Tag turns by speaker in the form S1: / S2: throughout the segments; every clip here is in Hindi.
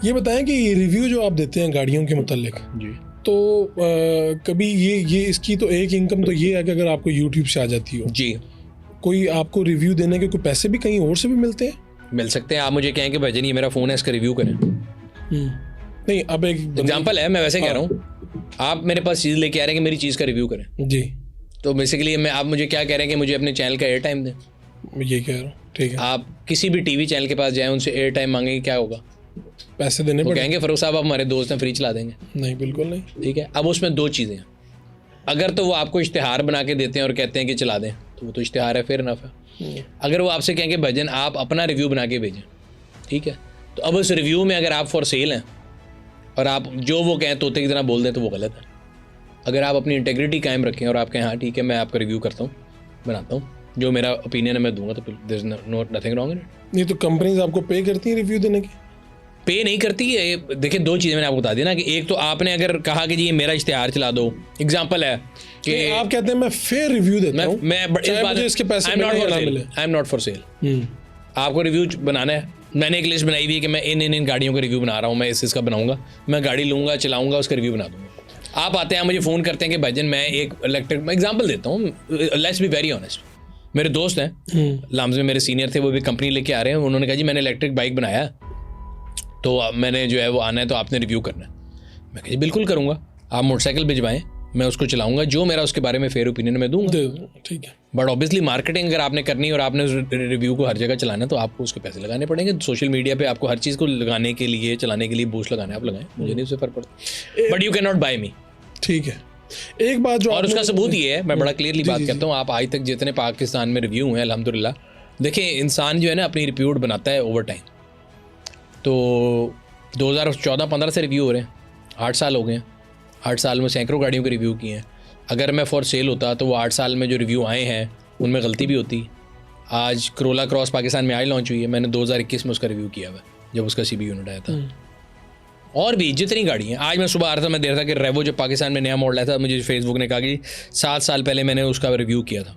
S1: ये बताएं कि ये रिव्यू जो आप देते हैं गाड़ियों के मुतालिक
S2: जी,
S1: तो कभी ये इसकी तो एक इनकम तो ये है कि अगर आपको यूट्यूब से आ जाती हो
S2: जी,
S1: कोई आपको रिव्यू देने के कोई पैसे भी कहीं और से भी मिलते हैं?
S2: मिल सकते हैं। आप मुझे कहें कि भजन ये मेरा फ़ोन है, इसका रिव्यू करें।
S1: नहीं, अब एक
S2: एग्जाम्पल है, मैं वैसे कह रहा हूँ, आप मेरे पास चीज़ लेके आ रहे हैं कि मेरी चीज़ का रिव्यू करें,
S1: जी,
S2: तो बेसिकली आप मुझे क्या कह रहे हैं कि मुझे अपने चैनल का एयर टाइम दें।
S1: मैं ये कह रहा हूँ, ठीक है।
S2: आप किसी भी टीवी चैनल के पास जाएं, उनसे एयर टाइम मांगेंगे, क्या होगा?
S1: पैसे देने
S2: वो
S1: पड़े?
S2: कहेंगे फरूख साहब आप हमारे दोस्त हैं, फ्री चला देंगे।
S1: नहीं, बिल्कुल नहीं।
S2: ठीक है, अब उसमें दो चीज़ें हैं। अगर तो वो आपको इश्तिहार बना के देते हैं और कहते हैं कि चला दें, तो वो तो इश्तिहार है, फेयर इनफ है। अगर वो आपसे कहेंगे भजन आप अपना रिव्यू बना के भेजें, ठीक है, तो अब उस रिव्यू में अगर आप फॉर सेल हैं और आप जो वो कहें तोते की तरह बोल दें, तो वो गलत है। अगर आप अपनी इंटेग्रिटी कायम रखें और आप कहें हाँ ठीक है मैं आपका रिव्यू करता हूँ, बनाता हूँ, जो मेरा ओपिनियन है मैं दूंगा, तो there is nothing wrong in it.
S1: नहीं तो कंपनीज आपको पे करती हैं रिव्यू देने की?
S2: पे नहीं करती है। देखिए, दो चीज़ें मैंने आपको बता दी ना, कि एक तो आपने अगर कहा कि जी ये मेरा इश्तिहार चला दो, एग्जांपल है कि
S1: आप कहते हैं मैं फेयर रिव्यू देता हूँ,
S2: मैं
S1: मुझे इसके पैसे
S2: आई
S1: मिले।
S2: Am not for sale. आपको रिव्यू बनाना है, मैंने एक लिस्ट बनाई हुई है कि मैं इन गाड़ियों का रिव्यू बना रहा हूँ, मैं इसका बनाऊंगा, मैं गाड़ी लूँगा, चलाऊँगा, उसका रिव्यू बना दूँगा। आप आते हैं, मुझे फ़ोन करते हैं कि भजन मैं एक इलेक्ट्रिक, मैं एग्जाम्पल देता हूँ, लेट्स बी वेरी ऑनेस्ट, मेरे दोस्त हैं लाम्स में, मेरे सीनियर थे, वो भी कंपनी लेके आ रहे हैं, उन्होंने कहा जी मैंने इलेक्ट्रिक बाइक बनाया, तो मैंने जो है वो आना है, तो आपने रिव्यू करना है। मैं कहा जी बिल्कुल करूँगा, आप मोटरसाइकिल भिजवाएं, मैं उसको चलाऊंगा, जो मेरा उसके बारे में फेयर ओपिनियन मैं दूंगा।
S1: ठीक है,
S2: बट ऑब्वियसली मार्केटिंग अगर आपने करनी है और आपने उस रिव्यू को हर जगह चलाना है, तो आपको उसके पैसे लगाने पड़ेंगे। सोशल मीडिया पे आपको हर चीज़ को लगाने के लिए, चलाने के लिए बूस्ट लगाना है, आप लगाएं, मुझे नहीं उससे फर्क पड़ता, but you can not buy me.
S1: ठीक है, एक बात जो
S2: और उसका सबूत ये है, मैं बड़ा क्लियरली बात करता हूँ, आप आज तक जितने पाकिस्तान में रिव्यू हैं अल्हम्दुलिल्लाह, देखिए इंसान जो है ना अपनी रिप्यूट बनाता है ओवर टाइम। तो 2014-15 से रिव्यू हो रहे हैं, 8 साल हो गए हैं, 8 साल में सैकड़ों गाड़ियों के रिव्यू किए हैं। अगर मैं फॉर सेल होता तो वो 8 साल में जो रिव्यू आए हैं उनमें गलती भी होती। आज करोला क्रॉस पाकिस्तान में आज लॉन्च हुई है, मैंने 2021 में उसका रिव्यू किया हुआ जब उसका CB यूनिट आया था। और भी जितनी गाड़ी हैं, आज मैं सुबह आ रहा था, मैं देख रहा था कि रेवो जब पाकिस्तान में नया मॉडल आया था, मुझे फेसबुक ने कहा कि 7 साल पहले मैंने उसका रिव्यू किया था।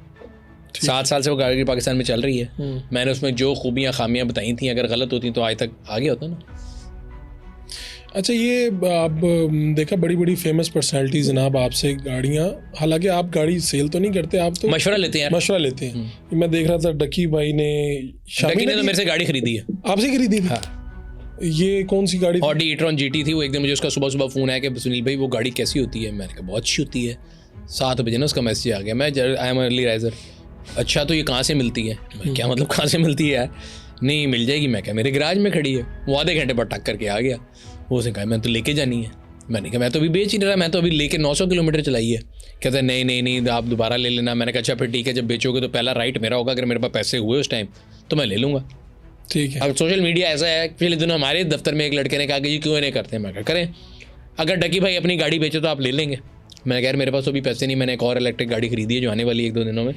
S2: 7 साल से वो गाड़ी पाकिस्तान में चल रही है, मैंने उसमें जो खूबियाँ खामियाँ बताई थी, अगर गलत होती तो आज तक आगे होता ना।
S1: अच्छा, ये आप देखा बड़ी बड़ी फेमस पर्सनालिटी जनाब आपसे गाड़ियाँ, हालांकि आप गाड़ी सेल तो नहीं करते, आप तो
S2: मशवरा लेते हैं।
S1: मशवरा लेते हैं। मैं देख रहा था डकी भाई ने,
S2: डकी ने तो मेरे से गाड़ी खरीदी है।
S1: आपसे खरीदी थी?
S2: हाँ।
S1: ये कौन सी गाड़ी?
S2: ऑडी ई-ट्रॉन GT थी वो। एक दिन मुझे उसका सुबह सुबह फ़ोन आया कि सुनील भाई वो गाड़ी कैसी होती है। मैंने कहा बहुत अच्छी होती है। 7 बजे ना उसका मैसेज आ गया, मैं आई एम अर्ली राइजर। अच्छा तो ये कहाँ से मिलती है? क्या मतलब कहाँ से मिलती है? नहीं मिल जाएगी। मैं क्या, मेरे गराज में खड़ी है। वो आधे घंटे पर टक करके आ गया। वो उसने कहा मैं तो लेके जानी है। मैंने कहा मैं तो अभी बेच ही नहीं रहा, मैं तो अभी लेके 900 किलोमीटर चलाई है। कहते हैं नहीं आप दोबारा ले लेना। मैंने कहा अच्छा फिर ठीक है, जब बेचोगे तो पहला राइट मेरा होगा, अगर मेरे पास पैसे हुए उस टाइम तो मैं ले लूँगा।
S1: ठीक है।
S2: अब सोशल मीडिया ऐसा है, पिछले दिनों हमारे दफ्तर में एक लड़के ने कहा कि जी क्यों नहीं करते। मैं कहा करें, अगर डकी भाई अपनी गाड़ी बेचे तो आप ले लेंगे। मैंने कहा यार मेरे पास तो भी पैसे नहीं, मैंने एक और इलेक्ट्रिक गाड़ी खरीदी है जो आने वाली 1-2 दिनों में,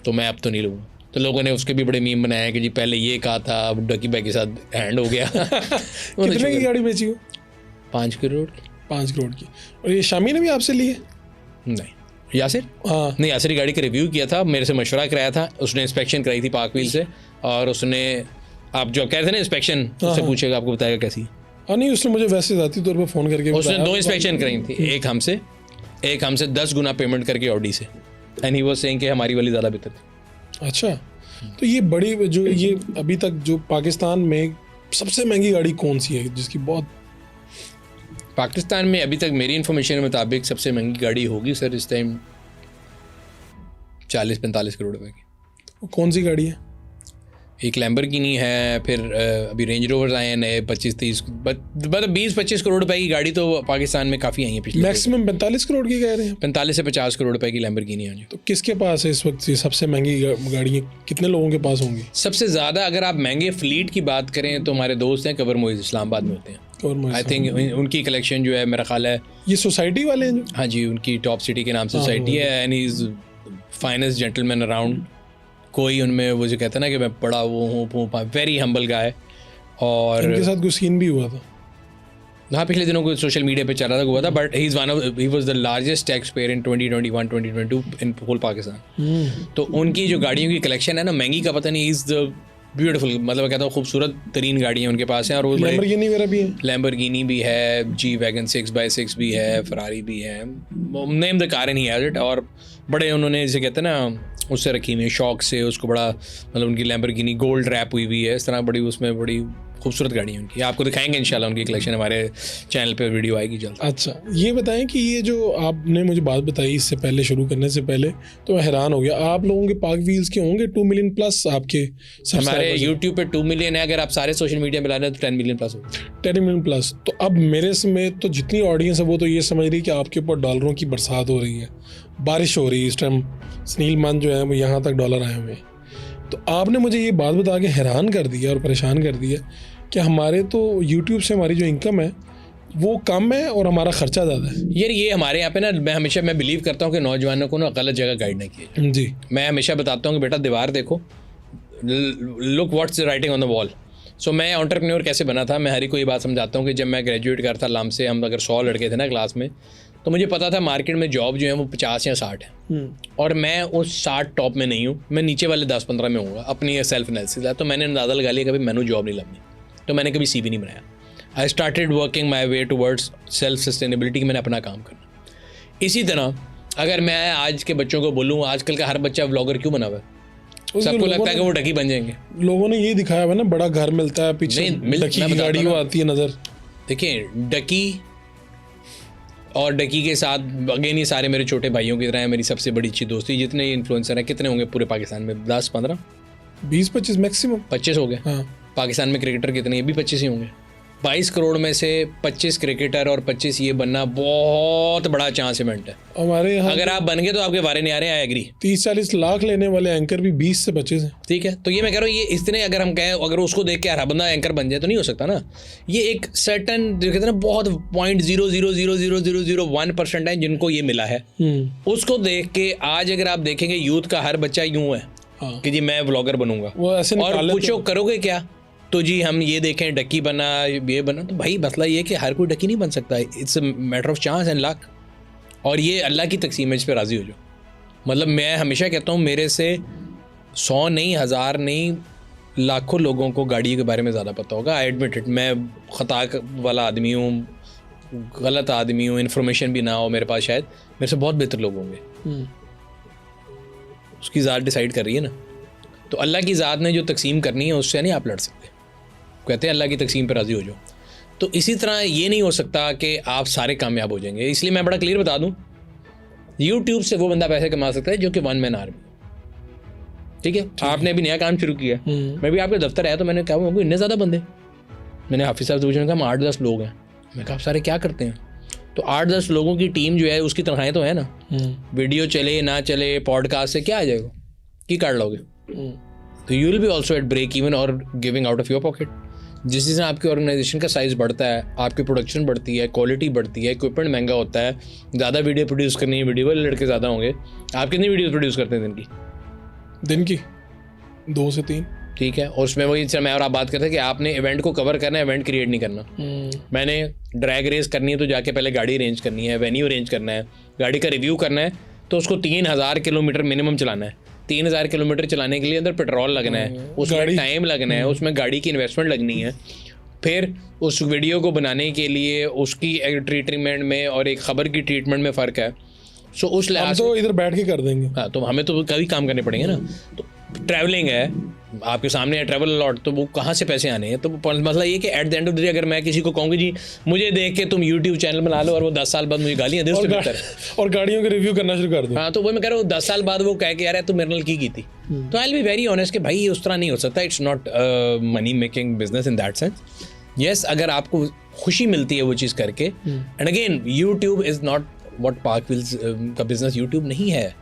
S2: तो मैं अब तो नहीं लूँगा। तो लोगों ने उसके भी बड़े मीम बनाए कि जी पहले ये कहा था, अब डकी भाई के साथ हैंड हो गया।
S1: कितने की गाड़ी बेची हो?
S2: 5 करोड़ की।
S1: 5 करोड़ की। और ये शामी ने भी आपसे ली है?
S2: नहीं, यासिर?
S1: हाँ
S2: नहीं, यासिर गाड़ी का रिव्यू किया था, मेरे से मशवरा कराया था, उसने इंस्पेक्शन कराई थी पाक व्हील से, और उसने आप जो कह रहे थे ना इंस्पेक्शन, उससे पूछेगा आपको बताएगा कैसी।
S1: हाँ नहीं, उसने मुझे वैसे जाती तौर पर फ़ोन करके
S2: उसने 2 इंस्पेक्शन कराई थी, एक हमसे 10 गुना पेमेंट करके ऑडी से, एंड ही वाज सेइंग कि हमारी वाली ज़्यादा बेहतर थी।
S1: अच्छा, तो ये बड़ी जो ये अभी तक जो पाकिस्तान में सबसे महंगी गाड़ी कौन सी है जिसकी बहुत?
S2: पाकिस्तान में अभी तक मेरी इन्फॉर्मेशन के मुताबिक सबसे महंगी गाड़ी होगी सर इस टाइम 40-45 करोड़ रुपए की।
S1: कौन सी गाड़ी है?
S2: एक लैम्बोर्गिनी है, फिर अभी रेंज रोवर्स आए हैं नए 25-30, मतलब 20-25 करोड़ रुपए की गाड़ी तो पाकिस्तान में काफ़ी आई है पिछले।
S1: मैक्सिमम 45 करोड़ की कह रहे हैं।
S2: 45 से 50 करोड़ रुपए की लैम्बोर्गिनी है।
S1: तो किसके पास है इस वक्त ये सबसे महंगी गाड़ियाँ? कितने लोगों के पास होंगी?
S2: सबसे ज़्यादा अगर आप महंगे फ्लीट की बात करें तो हमारे दोस्त हैं कवर मोइज, इस्लामाबाद में होते हैं। आई थिंक उनकी कलेक्शन जो है मेरा ख्याल है,
S1: ये सोसाइटी वाले हैं?
S2: हाँ जी, उनकी टॉप सिटी के नाम से सोसाइटी है, and he is finest gentleman around. कोई उनमें वो जो कहते हैं ना कि मैं बड़ा वो हूँ, वेरी हम्बल गाय। और
S1: इनके साथ कुछ सीन भी हुआ था?
S2: हाँ, पिछले दिनों को सोशल मीडिया पे चल रहा हुआ था, but he was the largest tax payer in 2021-2022 in whole Pakistan. तो उनकी जो गाड़ियों की कलेक्शन है ना, महंगी का पता नहीं, इज़ द ब्यूटीफुल, मतलब कहता हूँ खूबसूरत तरीन गाड़ियाँ उनके पास हैं। और वो
S1: लैम्बोर्गिनी वगैरह भी है,
S2: लैम्बोर्गिनी भी है, जी वैगन 6x6 भी है, फरारी भी है, name the car and he has it. और बड़े उन्होंने जैसे कहते हैं ना उससे रखी हुई है, शौक से उसको बड़ा, मतलब उनकी लैम्बोर्गिनी गोल्ड रैप हुई हुई है इस तरह, बड़ी उसमें बड़ी खूबसूरत गाड़ी है उनकी। आपको दिखाएंगे इंशाल्लाह उनकी कलेक्शन, हमारे चैनल पे वीडियो आएगी जल्द।
S1: अच्छा ये बताएं कि ये जो आपने मुझे बात बताई इससे पहले, शुरू करने से पहले, तो मैं हैरान हो गया, आप लोगों के पाक व्हील्स के होंगे 2 मिलियन प्लस आपके
S2: हमारे यूट्यूब पे 2 मिलियन है, अगर आप सारे सोशल मीडिया मिला रहे हैं तो 10 मिलियन प्लस हो।
S1: 10 मिलियन प्लस। तो अब मेरे समेत तो जितनी ऑडियंस है वो तो ये समझ रही है कि आपके ऊपर डॉलरों की बरसात हो रही है, बारिश हो रही है इस टाइम, स्नील मन जो है वो यहाँ तक डॉलर आए हुए हैं। तो आपने मुझे ये बात बता के हैरान कर दिया और परेशान कर दिया कि हमारे तो यूट्यूब से हमारी जो इनकम है वो कम है और हमारा खर्चा ज़्यादा है।
S2: यार ये हमारे यहाँ पे ना, मैं बिलीव करता हूँ कि नौजवानों को ना गलत जगह गाइड ना किया।
S1: जी,
S2: मैं हमेशा बताता हूँ कि बेटा दीवार देखो, look what's writing on the wall. So मैं एंटरप्रेन्योर कैसे बना था, मैं हरी को ये बात समझाता हूँ कि जब मैं ग्रेजुएट करता लाम से, हम अगर 100 लड़के थे ना क्लास में, तो मुझे पता था मार्केट में जॉब जो है वो 50 या 60 है, और मैं उस 60 टॉप में नहीं हूँ, मैं नीचे वाले 10-15 में हूँ अपनी सेल्फ एनालिसिस है। तो मैंने अंदाज़ा लगा लिया कभी मैंने जॉब नहीं लगनी, तो मैंने कभी CV नहीं बनाया। I started working my way towards self sustainability, मैंने अपना काम करना। इसी तरह अगर मैं आज के बच्चों को बोलूँ, आजकल का हर बच्चा व्लॉगर क्यों बना हुआ है? सबको लगता है कि वो डकी बन जाएंगे।
S1: लोगों ने ये दिखाया हुआ ना, बड़ा घर मिलता है पीछे, डकी की गाड़ी वो आती है नजर।
S2: देखिए डकी और डकी के साथ अगेन ये सारे मेरे छोटे भाइयों की तरह है, मेरी सबसे बड़ी अच्छी दोस्ती। जितने इन्फ्लुएंसर हैं, कितने होंगे पूरे पाकिस्तान में? 10-15,
S1: 20-25 मैक्सिमम,
S2: 25 हो गए।
S1: हाँ।
S2: पाकिस्तान में क्रिकेटर कितने? ये भी 25 ही होंगे। 22 करोड़ में से 25 क्रिकेटर और 25 ये बनना बहुत बड़ा चांस इवेंट है।
S1: हमारे यहाँ
S2: अगर आप बन गए तो आपके बारे नहीं आ रहे, आई एग्री।
S1: 30-40 लाख लेने वाले एंकर भी 20 से 25 हैं।
S2: ठीक है, तो ये मैं कह रहा हूँ, ये इतने अगर हम कहें, अगर उसको देख के हर बंदा एंकर बन जाए तो नहीं हो सकता ना। ये एक सर्टन जो कहते हैं ना, बहुत 0.0000001% है जिनको ये मिला है। उसको देख के आज अगर आप देखेंगे यूथ का हर बच्चा यूं है
S1: हाँ।
S2: कि जी मैं व्लॉगर बनूंगा,
S1: वो ऐसे
S2: और
S1: निकाले
S2: पूछो करोगे क्या, तो जी हम ये देखें डकी बना, ये बना। तो भाई मसला ये कि हर कोई डकी नहीं बन सकता, it's a matter of chance and luck, और ये अल्लाह की तकसीम है, इस पर राज़ी हो जाओ। मतलब मैं हमेशा कहता हूँ, मेरे से 100 नहीं, 1000 नहीं, लाखों लोगों को गाड़ी के बारे में ज़्यादा पता होगा। आई एडमिट इट, मैं ख़ता वाला आदमी हूँ, गलत आदमी हूँ, इन्फॉर्मेशन भी ना हो मेरे पास, शायद मेरे से बहुत बेहतर लोग होंगे। उसकी ज़ात डिसाइड कर रही है ना, तो अल्लाह की ज़ात ने जो तकसीम करनी है उससे नहीं आप लड़ सकते। कहते हैं अल्लाह की तकसीम पर राज़ी हो जाओ। तो इसी तरह ये नहीं हो सकता कि आप सारे कामयाब हो जाएंगे। इसलिए मैं बड़ा क्लियर बता दूं, यूट्यूब से वो बंदा पैसे कमा सकता है जो कि 1 मैन आर्मी। ठीक है, आपने अभी नया काम शुरू किया, मैं भी आपके दफ्तर आया तो मैंने कहा होंगे इतने ज़्यादा बंदे, मैंने हाफिज़ साहब से पूछा, कहा हम 8-10 लोग हैं। मैं कहा आप सारे क्या करते हैं? तो 8-10 लोगों की टीम जो है उसकी तनख्वाहें तो है ना, वीडियो चले ना चले, पॉडकास्ट से क्या आ जाएगा कि काट लोगे, तो you will be also at break even और giving out of your pocket. जिस चीज़ से आपकी ऑर्गेनाइजेशन का साइज़ बढ़ता है, आपकी प्रोडक्शन बढ़ती है, क्वालिटी बढ़ती है, इक्विपमेंट महंगा होता है, ज़्यादा वीडियो प्रोड्यूस करनी है, वीडियो वाले लड़के ज़्यादा होंगे। आप कितनी वीडियो प्रोड्यूस करते हैं दिन की? 2 से 3। ठीक है, और उसमें वही मैं और आप बात करते हैं कि आपने इवेंट को कवर करना है, इवेंट क्रिएट नहीं करना। मैंने ड्रैग रेस करनी है तो जाके पहले गाड़ी अरेंज करनी है, वेन्यू अरेंज करना है, गाड़ी का रिव्यू करना है, तो उसको 3000 किलोमीटर मिनिमम चलाना है। 3000 किलोमीटर चलाने के लिए अंदर पेट्रोल लगना है, उसमें टाइम लगना है, उसमें गाड़ी की इन्वेस्टमेंट लगनी है। फिर उस वीडियो को बनाने के लिए उसकी ट्रीटमेंट में और एक ख़बर की ट्रीटमेंट में फ़र्क है। सो उस लिहाज
S1: तो इधर बैठ के कर देंगे।
S2: हाँ, तो हमें तो कभी काम करने पड़ेंगे ना। तो ट्रैवलिंग है आपके सामने है, ट्रैवल लॉट, तो वो कहाँ से पैसे आने हैं? तो मसला ये कि at the end of the day अगर मैं किसी को कहूँगी जी मुझे देख के तुम यूट्यूब चैनल बना लो और वो 10 साल बाद मुझे गालियाँ दे, उससे बेहतर है
S1: और गाड़ियों के रिव्यू करना शुरू कर दो।
S2: हाँ, तो वो मैं कह रहा हूँ 10 साल बाद वो कह के यार तू मेरे नाल की थी, तो I will be very honest कि भाई ये उस तरह नहीं हो सकता। It's not money making business in that sense. Yes, अगर आपको खुशी मिलती है वो चीज़ करके, and again YouTube is not what Park Wheels का बिजनेस यूट्यूब नहीं है।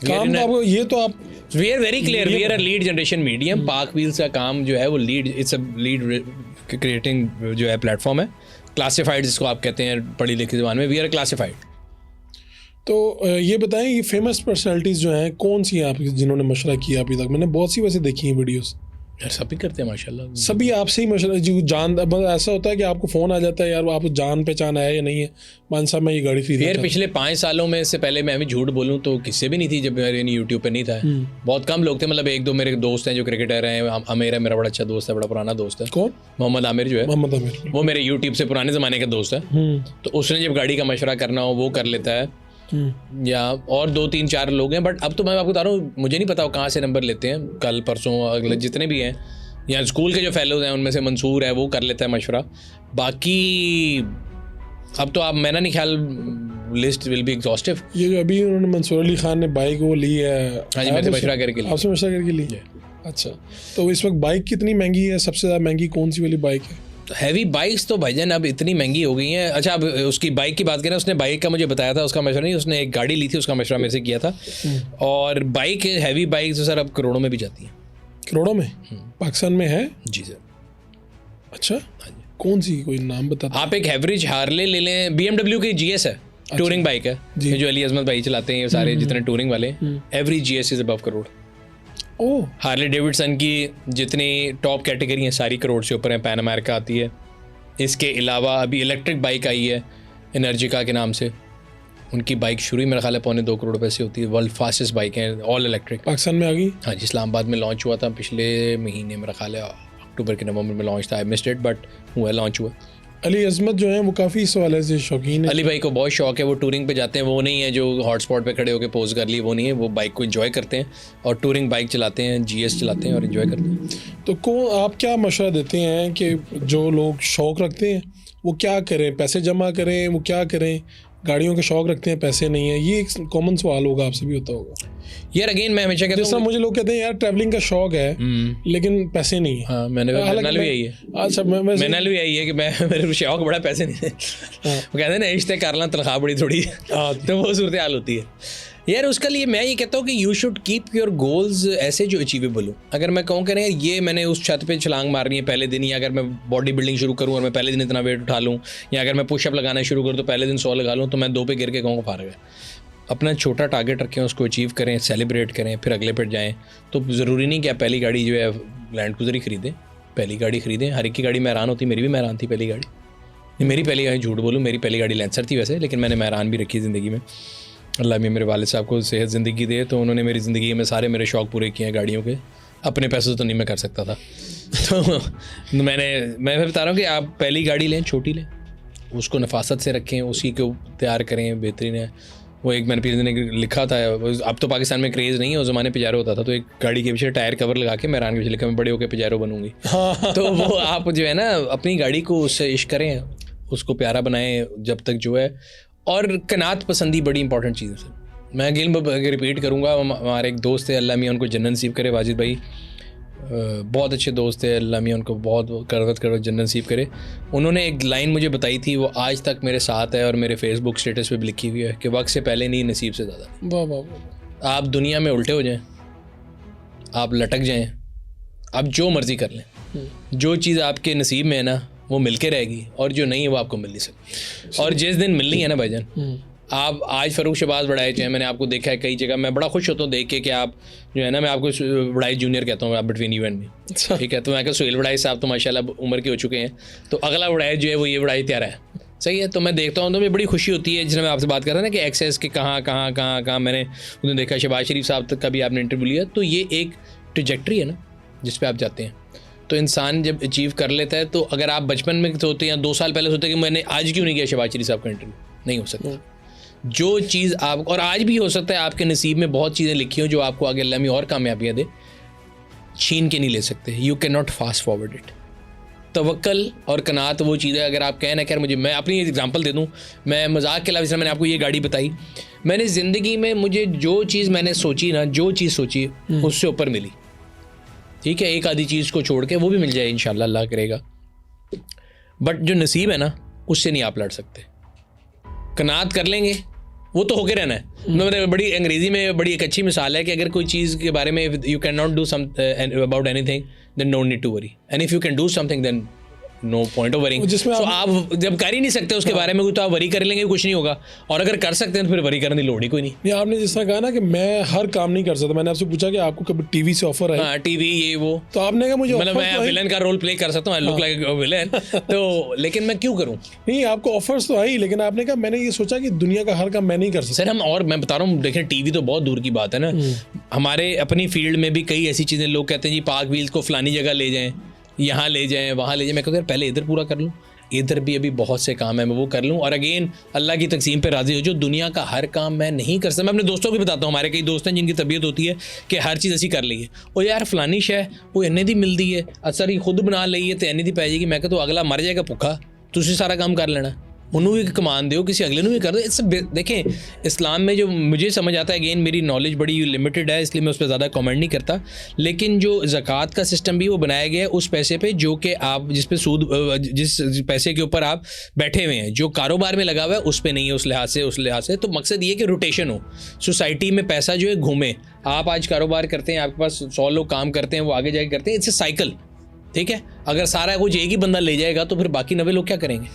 S1: काम तो आपको ये तो आप
S2: we are very clear, we are a lead generation medium. Park Wheels का काम जो है वो lead, it's a lead creating जो है प्लेटफॉर्म है, क्लासिफाइड जिसको आप कहते हैं पढ़ी लिखी ज़बान में, वी आर क्लासिफाइड।
S1: तो ये बताएं ये फेमस पर्सनालिटीज़ जो हैं कौन सी हैं आप जिन्होंने मशवरा किया अभी तक? मैंने बहुत सी वैसे देखी हैं वीडियोस,
S2: यार सभी करते हैं माशाल्लाह।
S1: सभी आपसे ही मशवरा जी जान, बस ऐसा होता है कि आपको फ़ोन आ जाता है यार आपको जान पहचान है या नहीं है, मान साहब मैं ये गाड़ी खरीदना
S2: यार
S1: चाहता
S2: पिछले 5 सालों में, इससे पहले मैं भी झूठ बोलूं तो किससे भी नहीं थी, जब मेरे यूट्यूब पे नहीं था। बहुत कम लोग थे, मतलब 1-2 मेरे दोस्त हैं जो क्रिकेटर हैं। आमिर है मेरा बड़ा अच्छा दोस्त है, बड़ा पुराना दोस्त है।
S1: हूं। कौन?
S2: मोहम्मद आमिर जो है,
S1: मोहम्मद आमिर।
S2: वो मेरे यूट्यूब से पुराने ज़माने का दोस्त है। तो उसने जब गाड़ी का मशवरा करना हो वो कर लेता है, या और 2-3-4 लोग हैं। बट अब तो मैं आपको बता रहा हूँ, मुझे नहीं पता वो कहाँ से नंबर लेते हैं, कल परसों अगले जितने भी हैं, या स्कूल के जो फेलोज हैं उनमें से मंसूर है, वो कर लेता है मशवरा। बाकी अब तो आप, मेरा नहीं ख्याल लिस्ट विल बी एग्जॉस्टिव।
S1: ये जो अभी उन्होंने मंसूर अली खान ने बाइक वो ली है,
S2: हाँ जी, मेरे से मशवरा करके ली।
S1: आपसे मशवरा करके ली? अच्छा, तो इस वक्त बाइक कितनी महंगी है? सबसे ज़्यादा महंगी कौन सी वाली बाइक है?
S2: हैवी बाइक्स तो भाईजान अब इतनी महंगी हो गई हैं। अच्छा, अब उसकी बाइक की बात करें, उसने बाइक का मुझे बताया था, उसका मशवरा नहीं, उसने एक गाड़ी ली थी, उसका मशवरा मेरे से किया था। और बाइक हैवी बाइक तो सर अब करोड़ों में भी जाती हैं।
S1: करोड़ों में? पाकिस्तान में है?
S2: जी सर।
S1: अच्छा, कौन सी, कोई नाम बता?
S2: आप एक एवरेज हार्ले ले लें, BMW की GS है, टूरिंग बाइक है, ये जो अली अजमत भाई चलाते हैं, ये सारे जितने टूरिंग वाले, average GS is above crore.
S1: Oh,
S2: Harley Davidson की जितनी टॉप कैटेगरी हैं सारी करोड़ से ऊपर हैं। पैन अमेरिका आती है। इसके अलावा अभी इलेक्ट्रिक बाइक आई है एनर्जिका के नाम से, उनकी बाइक शुरू ही मेरा ख्याल है 2.25 करोड़ रुपए से होती है। वर्ल्ड फास्टेस्ट बाइक है, ऑल इलेक्ट्रिक।
S1: पाकिस्तान में आ गई?
S2: हाँ जी, इस्लामाबाद में लॉन्च हुआ था पिछले महीने, मेरा ख्याल है अक्टूबर के नवंबर में लॉन्च था। आई मिस्ड इट, बट हुआ, लॉन्च हुआ।
S1: अली अजमत जो है वो काफ़ी इस वाले से शौकीन है।
S2: अली भाई को बहुत शौक है, वो टूरिंग पे जाते हैं। वो नहीं है जो हॉटस्पॉट पे खड़े होकर पोज कर लिए, वो नहीं है। वो बाइक को एंजॉय करते हैं और टूरिंग बाइक चलाते हैं, GS चलाते हैं और एंजॉय करते हैं।
S1: तो आप क्या मशवरा देते हैं कि जो लोग शौक़ रखते हैं वो क्या करें? पैसे जमा करें, वो क्या करें? गाड़ियों के शौक़ रखते हैं, पैसे नहीं है, ये एक कॉमन सवाल होगा, आपसे भी होता होगा
S2: यार। अगेन मैं हमेशा कहता हूँ,
S1: जैसा मुझे लोग कहते हैं यार ट्रैवलिंग का शौक है लेकिन पैसे नहीं है।
S2: हाँ, मैंने भी यही है।
S1: अच्छा, मैंने
S2: भी यही है कि मैं मेरे शौक बड़ा, पैसे नहीं है। वो कहते हैं ना, इश्ते कर ला तनख्वाह बड़ी थोड़ी, तो वो सूरत हाल होती है यार। उसके लिए मैं ये कहता हूँ कि you should keep your goals ऐसे जो अचीवेबल हो। अगर मैं कहूँ कि ये मैंने उस छत पे छलांग मारनी है पहले दिन, या अगर मैं बॉडी बिल्डिंग शुरू करूँ और मैं पहले दिन इतना वेट उठा लूँ, या अगर मैं पुशअप लगाना शुरू करूँ तो पहले दिन 100 लगा लूँ, तो मैं 2 पे गिर के कहूँगा फारग है। अपना छोटा टारगेट रखें, उसको अचीव करें, सेलिब्रेट करें, फिर अगले पे जाएँ। तो ज़रूरी नहीं कि आप पहली गाड़ी जो है लैंड क्रूज़र ही खरीदें, पहली गाड़ी खरीदें। हर एक की गाड़ी मैरान होती, मेरी भी मैरान थी पहली गाड़ी। मेरी पहली गाड़ी, झूठ बोलूँ, मेरी पहली गाड़ी लेंसर थी वैसे, लेकिन मैंने मैरान भी रखी ज़िंदगी में। अल्लाह में मेरे वालिद साहब को सेहत ज़िंदगी दे, तो उन्होंने मेरी ज़िंदगी में सारे मेरे शौक़ पूरे किए हैं गाड़ियों के। अपने पैसों से तो नहीं मैं कर सकता था। तो मैं बता रहा हूँ कि आप पहली गाड़ी लें, छोटी लें, उसको नफासत से रखें, उसी को तैयार करें, बेहतरीन है। वो एक मैंने पिछले दिन लिखा था, अब तो पाकिस्तान में क्रेज़ नहीं है, उस ज़माने पिजारो होता था, तो एक गाड़ी के पीछे टायर कवर लगा के मैरान के पीछे लिखा, मैं बड़े होकर पिजारो बनूंगी। तो वो आप जो है ना अपनी गाड़ी को उससे इश्क करें, उसको प्यारा बनाएं जब तक जो है। और कनात पसंदी बड़ी इंपॉर्टेंट चीज़ है। मैं अगेन रिपीट करूँगा, हमारे एक दोस्त है, अल्लाह मियाँ उनको जन्नत नसीब करे, वाजिद भाई, बहुत अच्छे दोस्त है, अल्लाह मियाँ उनको बहुत करवत जन्नत नसीब करे। उन्होंने एक लाइन मुझे बताई थी, वो आज तक मेरे साथ है और मेरे फेसबुक स्टेटस पे भी लिखी हुई है कि वक्त से पहले नहीं, नसीब से ज़्यादा।
S1: वाह वाह वाह।
S2: आप दुनिया में उल्टे हो जाएं, आप लटक जाएं, आप जो मर्ज़ी कर लें, जो चीज़ आपके नसीब में है ना वो मिल के रहेगी, और जो नहीं है वो आपको मिल नहीं सकती। और जिस दिन मिलनी है ना भाईजान, आप आज फ़रूख शहबाज बड़ाई जो है, मैंने आपको देखा है कई जगह, मैं बड़ा खुश होता हूँ देख के कि आप जो है ना, मैं आपको बड़ाई जूनियर कहता हूँ, आप बिटवीन यू एंड मी, ठीक है। तो मैं कहता सुहेल बड़ाई साहब तो माशाल्लाह उम्र के हो चुके हैं, तो अगला बड़ाई जो है वो ये बड़ाई तैयार है, सही है। तो मैं देखता हूँ तो मुझे बड़ी खुशी होती है, जिसमें मैं आपसे बात कर रहा था ना कि एक्सेस के कहाँ मैंने उन्हें देखा, शहबाज शरीफ साहब तक का भी आपने इंटरव्यू लिया, तो ये एक ट्रैजेक्टरी है ना जिस पे आप जाते हैं। तो इंसान जब अचीव कर लेता है, तो अगर आप बचपन में सोते हैं या 2 साल पहले सोते हैं कि मैंने आज क्यों नहीं किया शहबाज शरीफ साहब का इंटरव्यू, नहीं हो सकता। जो चीज़ आप, और आज भी हो सकता है आपके नसीब में बहुत चीज़ें लिखी हो जो आपको आगे अल्लाह में और कामयाबियाँ दे, छीन के नहीं ले सकते। You can not fast forward it. तवक्कल और कनात वो चीज़ है, अगर आप कहें ना खैर, मुझे, मैं अपनी एग्जांपल दे दूं, मैं मजाक के अलावा, जैसे मैंने आपको ये गाड़ी बताई, मैंने ज़िंदगी में मुझे जो चीज़ मैंने सोची ना, जो चीज़ सोची उससे ऊपर मिली, ठीक है। एक आधी चीज़ को छोड़ के वो भी मिल जाए इंशाल्लाह, अल्लाह करेगा। बट जो नसीब है ना, उससे नहीं आप लड़ सकते। कनात कर लेंगे, वो तो होके रहना है। मतलब बड़ी अंग्रेजी में बड़ी एक अच्छी मिसाल है कि अगर कोई चीज़ के बारे में you can not do some about anything, then no need to worry, and if you can do something then no point of worrying.
S1: जिसमें
S2: सो आप जब कर ही नहीं सकते उसके बारे में तो आप वरी कर लेंगे कुछ नहीं होगा, और अगर कर सकते हैं तो फिर वरी करने की लोड़ ही कोई नहीं।
S1: ये आपने जिस तरह कहा ना कि मैं हर काम नहीं कर सकता, मैंने आपसे पूछा कि आपको कभी टीवी से ऑफर है?
S2: हाँ, टीवी ये वो,
S1: तो आपने कहा मुझे
S2: मतलब
S1: offer
S2: मैं
S1: तो है।
S2: विलन का रोल प्ले कर सकता हूँ, आई लुक लाइक विलन, तो लेकिन मैं क्यों करूँ
S1: नहीं, आपको ऑफर्स तो है ही, लेकिन आपने कहा मैंने ये सोचा कि दुनिया का हर काम मैं नहीं कर सकता।
S2: सर? हम, और मैं बता रहा हूँ, देखें टीवी तो बहुत दूर की बात है ना, हमारे अपनी फील्ड में भी कई ऐसी चीज़ें, लोग कहते हैं जी पाक व्हील्स को फलानी जगह ले जाएं, यहाँ ले जाएं, वहाँ ले जाएं। मैं कहता यार पहले इधर पूरा कर लूँ, इधर भी अभी बहुत से काम है, मैं वो कर लूँ, और अगेन अल्लाह की तकसीम पे राजी हो। जो दुनिया का हर काम मैं नहीं कर सकता, मैं अपने दोस्तों को भी बताता हूँ, हमारे कई दोस्त हैं जिनकी तबीयत होती है कि हर चीज़ ऐसी कर ली वो यार फलानी शय वो इन्ने दी मिलती है, असर ही खुद बना ली है तो इन्ने दी पै जाएगी। मैं कहता तो अगला मर जाएगा भुखा, तुझे सारा काम कर लेना, उन्होंने भी कमान दो, किसी अगले ने भी कर दो। इससे देखें इस्लाम में जो मुझे समझ आता है, अगेन मेरी नॉलेज बड़ी लिमिटेड है इसलिए मैं उस पर ज़्यादा कमेंट नहीं करता, लेकिन जो ज़कात का सिस्टम भी वो बनाया गया है उस पैसे पे जो कि आप जिस पे सूद, जिस पैसे के ऊपर आप बैठे हुए हैं, जो कारोबार में लगा हुआ है उस पे नहीं है, उस लिहाज से। तो मकसद ये कि रोटेशन हो, सोसाइटी में पैसा जो है घूमे। आप आज कारोबार करते हैं, आपके पास 100 लोग काम करते हैं, वो आगे जाके करते हैं, इट्स ए साइकिल, ठीक है। अगर सारा कुछ एक ही बंदा ले जाएगा तो फिर बाकी 90 लोग क्या करेंगे?